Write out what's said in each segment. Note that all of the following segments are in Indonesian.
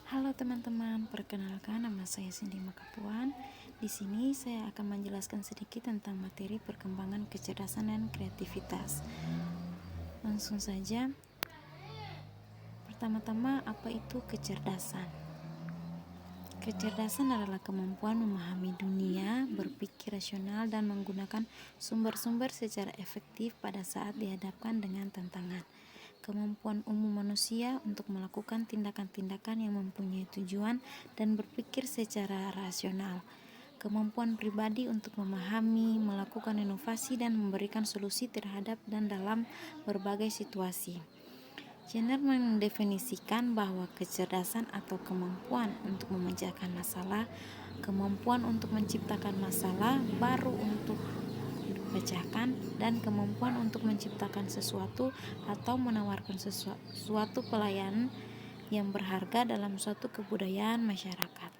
Halo teman-teman, perkenalkan nama saya Cindy Makapuan. Di sini saya akan menjelaskan sedikit tentang materi perkembangan kecerdasan dan kreativitas. Langsung saja. Pertama-tama, apa itu kecerdasan? Kecerdasan adalah kemampuan memahami dunia, berpikir rasional, dan menggunakan sumber-sumber secara efektif pada saat dihadapkan dengan tantangan. Kemampuan umum manusia untuk melakukan tindakan-tindakan yang mempunyai tujuan dan berpikir secara rasional. Kemampuan pribadi untuk memahami, melakukan inovasi, dan memberikan solusi terhadap dan dalam berbagai situasi. Jenner mendefinisikan bahwa kecerdasan atau kemampuan untuk memecahkan masalah, kemampuan untuk menciptakan masalah baru untuk dipecahkan, dan kemampuan untuk menciptakan sesuatu atau menawarkan sesuatu pelayanan yang berharga dalam suatu kebudayaan masyarakat.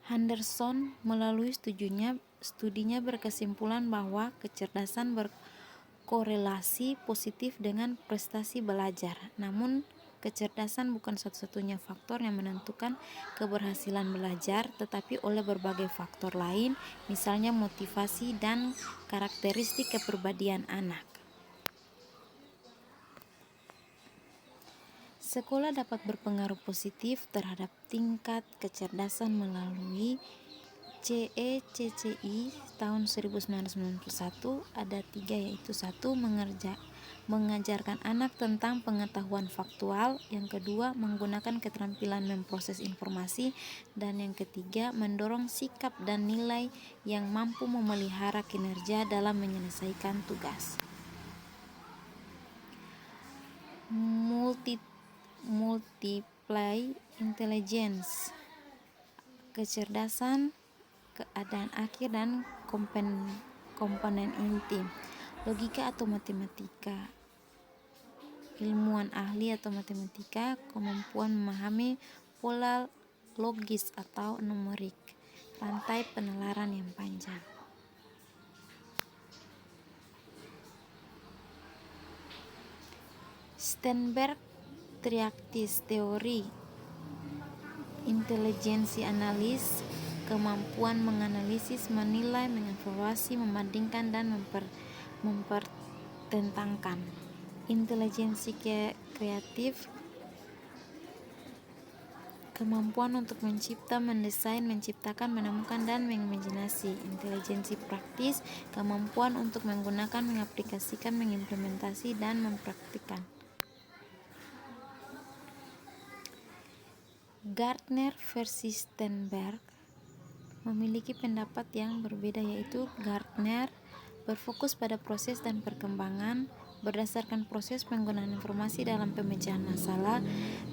Henderson melalui studinya berkesimpulan bahwa kecerdasan berkorelasi positif dengan prestasi belajar. Namun, kecerdasan bukan satu-satunya faktor yang menentukan keberhasilan belajar, tetapi oleh berbagai faktor lain, misalnya motivasi dan karakteristik kepribadian anak. Sekolah dapat berpengaruh positif terhadap tingkat kecerdasan melalui CECCI tahun 1991 ada 3, yaitu 1. Mengajarkan anak tentang pengetahuan faktual, yang kedua menggunakan keterampilan memproses informasi, dan yang ketiga mendorong sikap dan nilai yang mampu memelihara kinerja dalam menyelesaikan tugas. Multiply intelligence, kecerdasan, keadaan akhir, dan komponen inti. Logika atau matematika, ilmuwan ahli atau matematika, kemampuan memahami pola logis atau numerik, rantai penalaran yang panjang. Sternberg triaktis teori intelijensi analis, kemampuan menganalisis, menilai, mengevaluasi, membandingkan, dan mempertentangkan. Intelijensi kreatif, kemampuan untuk mencipta, mendesain, menciptakan, menemukan, dan mengimajinasi. Intelijensi praktis, kemampuan untuk menggunakan, mengaplikasikan, mengimplementasi, dan mempraktikkan. Gardner versus Sternberg memiliki pendapat yang berbeda, yaitu Gardner berfokus pada proses dan perkembangan berdasarkan proses penggunaan informasi dalam pemecahan masalah,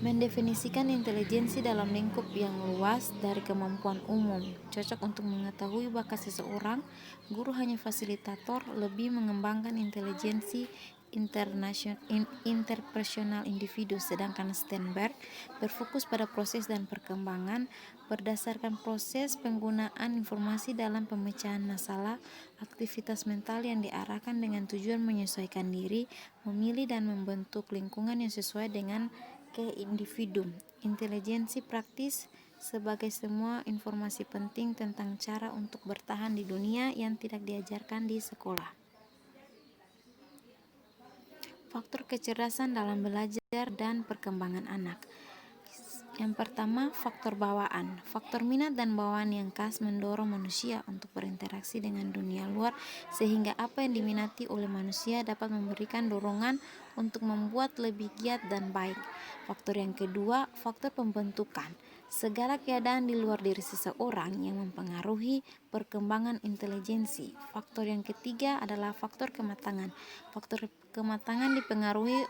mendefinisikan intelijensi dalam lingkup yang luas dari kemampuan umum, cocok untuk mengetahui bakat seseorang. Guru hanya fasilitator, lebih mengembangkan intelijensi interpersonal individu, sedangkan Sternberg berfokus pada proses dan perkembangan berdasarkan proses penggunaan informasi dalam pemecahan masalah, aktivitas mental yang diarahkan dengan tujuan menyesuaikan diri, memilih, dan membentuk lingkungan yang sesuai dengan ke-individu. Intelijensi praktis sebagai semua informasi penting tentang cara untuk bertahan di dunia yang tidak diajarkan di sekolah. Faktor kecerdasan dalam belajar dan perkembangan anak. Yang pertama, faktor bawaan. Faktor minat dan bawaan yang khas mendorong manusia untuk berinteraksi dengan dunia luar, sehingga apa yang diminati oleh manusia dapat memberikan dorongan untuk membuat lebih giat dan baik. Faktor yang kedua, faktor pembentukan. Segala keadaan di luar diri seseorang yang mempengaruhi perkembangan intelijensi. Faktor yang ketiga adalah faktor kematangan. Faktor kematangan dipengaruhi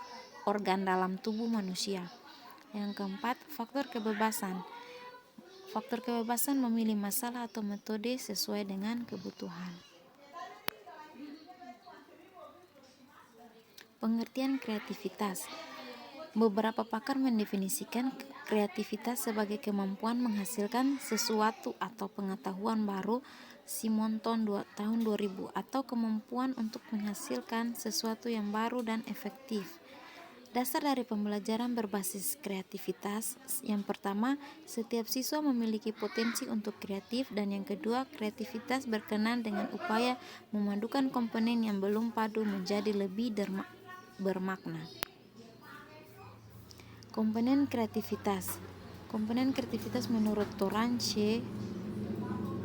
organ dalam tubuh manusia. Yang keempat, faktor kebebasan. Faktor kebebasan memilih masalah atau metode sesuai dengan kebutuhan. Pengertian kreativitas. Beberapa pakar mendefinisikan kreativitas sebagai kemampuan menghasilkan sesuatu atau pengetahuan baru. Simonton tahun 2000, atau kemampuan untuk menghasilkan sesuatu yang baru dan efektif. Dasar dari pembelajaran berbasis kreativitas. Yang pertama, setiap siswa memiliki potensi untuk kreatif, dan yang kedua, kreativitas berkenan dengan upaya memadukan komponen yang belum padu menjadi lebih bermakna. Komponen kreativitas. Komponen kreativitas menurut Toranche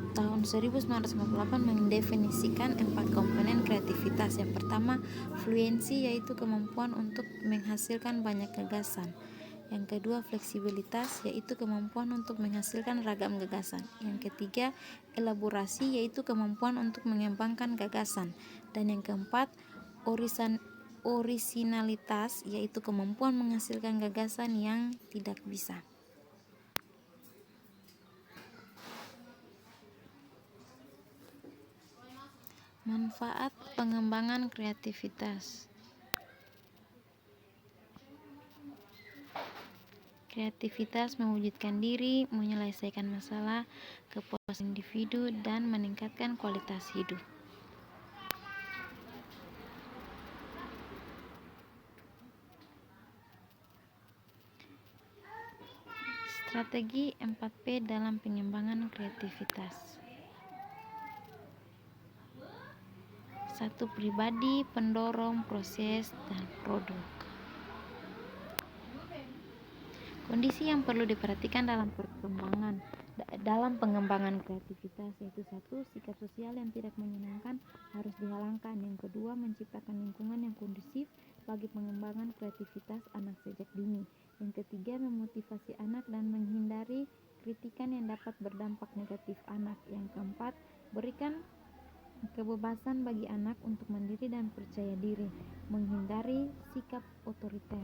tahun 1958 mendefinisikan 4 komponen kreativitas. Yang pertama, fluensi, yaitu kemampuan untuk menghasilkan banyak gagasan. Yang kedua, fleksibilitas, yaitu kemampuan untuk menghasilkan ragam gagasan. Yang ketiga, elaborasi, yaitu kemampuan untuk mengembangkan gagasan. Dan yang keempat, orisinalitas, yaitu kemampuan menghasilkan gagasan yang tidak bisa. Manfaat pengembangan kreativitas. Kreativitas mewujudkan diri, menyelesaikan masalah, kepuasan individu, dan meningkatkan kualitas hidup. Strategi 4P dalam pengembangan kreativitas. 1. Pribadi, pendorong, proses, dan produk. Kondisi yang perlu diperhatikan dalam pengembangan kreativitas, yaitu 1. Sikap sosial yang tidak menyenangkan harus dihalangkan. Yang kedua, menciptakan lingkungan yang kondusif bagi pengembangan kreativitas anak sejak dini. Yang ketiga, memotivasi anak dan menghindari kritikan yang dapat berdampak negatif anak. Yang keempat, berikan kebebasan bagi anak untuk mandiri dan percaya diri, menghindari sikap otoriter.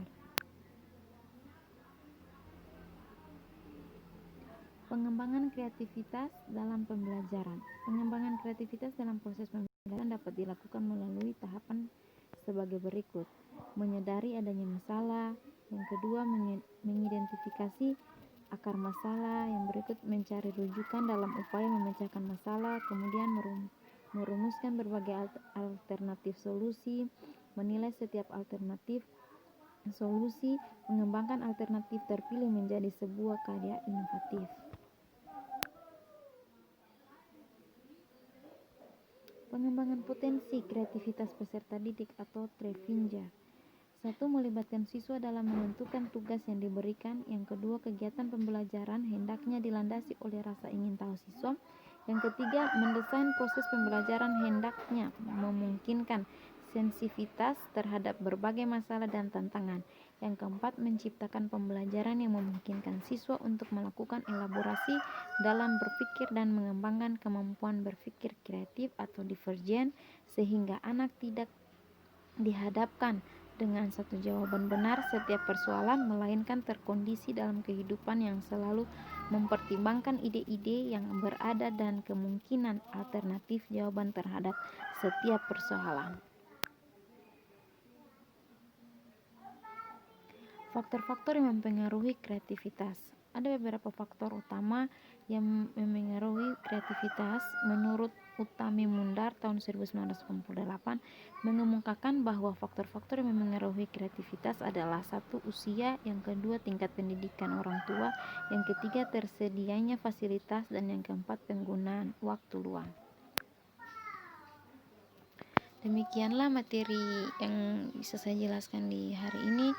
Pengembangan kreativitas dalam pembelajaran. Pengembangan kreativitas dalam proses pembelajaran dapat dilakukan melalui tahapan sebagai berikut. Menyadari adanya masalah. Yang kedua, mengidentifikasi akar masalah. Yang berikut, mencari rujukan dalam upaya memecahkan masalah. Kemudian merumuskan berbagai alternatif solusi, menilai setiap alternatif solusi, mengembangkan alternatif terpilih menjadi sebuah karya inovatif. Pengembangan potensi kreativitas peserta didik atau Trefinja. 1. Melibatkan siswa dalam menentukan tugas yang diberikan. Yang kedua, kegiatan pembelajaran hendaknya dilandasi oleh rasa ingin tahu siswa. Yang ketiga, mendesain proses pembelajaran hendaknya memungkinkan sensitivitas terhadap berbagai masalah dan tantangan. Yang keempat, menciptakan pembelajaran yang memungkinkan siswa untuk melakukan elaborasi dalam berpikir dan mengembangkan kemampuan berpikir kreatif atau divergen, sehingga anak tidak dihadapkan dengan satu jawaban benar setiap persoalan, melainkan terkondisi dalam kehidupan yang selalu mempertimbangkan ide-ide yang berada dan kemungkinan alternatif jawaban terhadap setiap persoalan. Faktor-faktor yang mempengaruhi kreativitas. Ada beberapa faktor utama yang memengaruhi kreativitas. Menurut Utami Mundar tahun 1988 mengemukakan bahwa faktor-faktor yang memengaruhi kreativitas adalah 1. Usia, yang kedua tingkat pendidikan orang tua, yang ketiga tersedianya fasilitas, dan yang keempat penggunaan waktu luang. Demikianlah materi yang bisa saya jelaskan di hari ini.